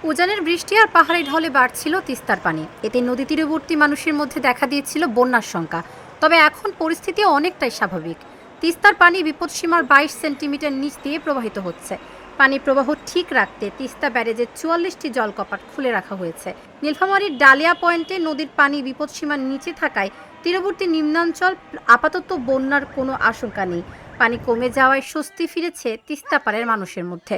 উজানের বৃষ্টি আর পাহাড়ি ঢলে বাড়ছিল তিস্তার পানি। এতে নদী তীরবর্তী মানুষের মধ্যে দেখা দিয়েছিল বন্যার শঙ্কা। তবে এখন পরিস্থিতি অনেকটাই স্বাভাবিক। তিস্তার পানি বিপদসীমার 22 সেন্টিমিটার নিচ দিয়ে প্রবাহিত হচ্ছে। পানি প্রবাহ ঠিক রাখতে তিস্তা ব্যারেজের 44টি জলকপাট খুলে রাখা হয়েছে। নীলফামারীর ডালিয়া পয়েন্টে নদীর পানি বিপদসীমার নিচে থাকায় তীরবর্তী নিম্নাঞ্চল আপাতত বন্যার কোনো আশঙ্কা নেই। পানি কমে যাওয়ায় স্বস্তি ফিরেছে তিস্তা পাড়ের মানুষের মধ্যে।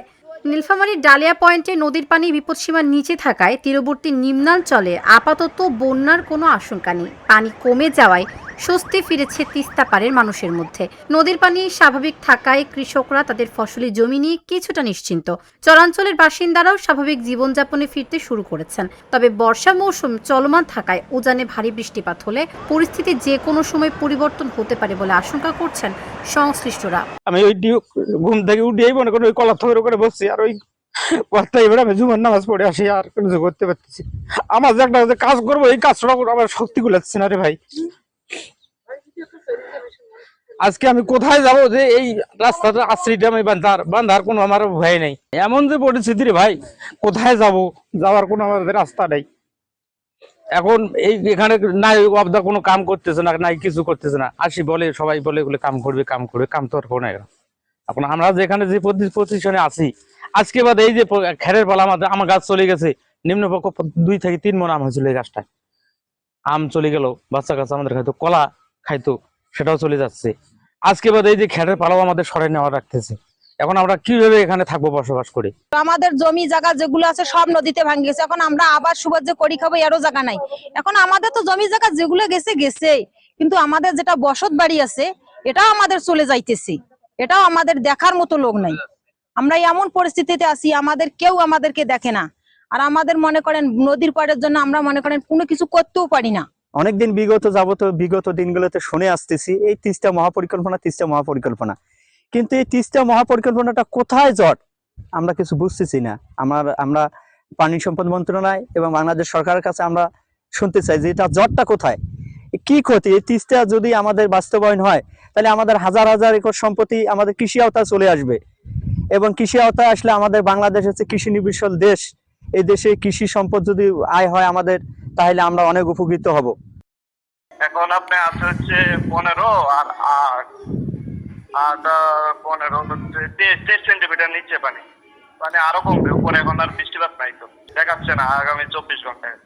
নীলফামারীর ডালিয়া পয়েন্টে নদীর পানি বিপদসীমার নিচে থাকায় তীরবর্তী নিম্নাঞ্চলে আপাতত বন্যার কোনো আশঙ্কা নেই। পানি কমে যাওয়ায় স্বস্তি ফিরেছে তিস্তা পাড়ের মানুষের মধ্যে। নদীর পানি স্বাভাবিক থাকায় কৃষকরা তাদের ফসলি জমি নিয়ে কিছুটা নিশ্চিন্ত। চরাঞ্চলের বাসিন্দারাও স্বাভাবিক জীবনযাপনে ফিরতে শুরু করেছেন। তবে বর্ষা মৌসুম চলমান থাকায় উজানে ভারী বৃষ্টিপাত হলে পরিস্থিতি যে কোনো সময় পরিবর্তন হতে পারে বলে আশঙ্কা করছেন সংশ্লিষ্টরা। আমি ওই ঘুম থেকে উঠেই মনে করি ওই কলা থর করে বসছি, আর ওই কথা এবার আমি জুমার নামাজ পড়ে আসি, আর কোনো কিছু করতে পারতেছি। আমার যে একটা কাজ করবো, এই কাজটা আমার শক্তি গুলাচ্ছে না রে ভাই। আজকে আমি কোথায় যাব যে এই রাস্তাটা আশ্রিটা আমি বান্ধার কোনো আমার ভয় নেই। এমন যে পরিস্থিতি রে ভাই, কোথায় যাব, যাওয়ার কোনো আমাদের রাস্তা নেই। এখন এই এখানে নাই অবদা কোনো কাম করতেছে না, নাই কিছু করতেছে না। আসি বলে সবাই বলে এগুলো কাম করবে, কাম তো আর কোনো না। এখন আমরা যেখানে যে পজিশনে আছি, আজকে বাদ এই যে খেরের পালা আমার গাছ চলে গেছে, নিম্নপক্ষ 2 থেকে 3 মণ আম হয়েছিল এই গাছটায়। আম চলে গেল, বাচ্চা কাচ্চা আমাদের খাইতো, কলা খাইতো, সেটাও চলে যাচ্ছে। আজকে বাদ এই যে খেরের পালাও আমাদের সরাই নেওয়া রাখতেছে। এখন আমরা কিভাবে এখানে থাকবো বসবাস করে? আমাদের জমি জায়গা যেগুলো আছে সব নদীতে ভাঙে গেছে। এখন আমরা আবার সুবাদ যে করি খাবো এরও জায়গা নাই। এখন আমাদের তো জমি জায়গা যেগুলো গেছে গেছে, কিন্তু আমাদের যেটা বসত বাড়ি আছে এটাও আমাদের চলে যাইতেছে। এটাও আমাদের দেখার মতো লোক নাই। আমরা এমন পরিস্থিতিতে আছি, আমাদের কেউ আমাদেরকে দেখে না। আর আমাদের মনে করেন নদীর পাড়ের জন্য আমরা মনে করেন কোনো কিছু করতেও পারি না। অনেকদিন বিগত দিনগুলোতে শুনে আসতেছি এই তিস্তা মহাপরিকল্পনা, কিন্তু এই তিস্তা মহাপরিকল্পনাটা কোথায় জট আমরা কিছু বুঝতেছি না। আমরা পানি সম্পদ মন্ত্রণালয় এবং বাংলাদেশ সরকারের কাছে আমরা শুনতে চাই যে এটা জটটা কোথায়, কি ক্ষতি। এই তিস্তা যদি আমাদের বাস্তবায়ন হয়, তাহলে আমাদের হাজার হাজার একর সম্পত্তি আমাদের কৃষি আওতায় চলে আসবে, এবং কৃষি আওতায় আসলে আমাদের বাংলাদেশ হচ্ছে কৃষি নির্ভরশীল দেশ। এই দেশে কৃষি সম্পদ যদি আয় হয় আমাদের, তাহলে আমরা অনেক উপকৃত হব। এখন আপনি আছে হচ্ছে 15 আর 8 15 হচ্ছে 23 সেন্টিমিটার নিচে পানি। মানে আরো কমবে উপরে, এখন আর বৃষ্টিপাত নাই তো দেখাচ্ছে না আগামী 24 ঘন্টায়।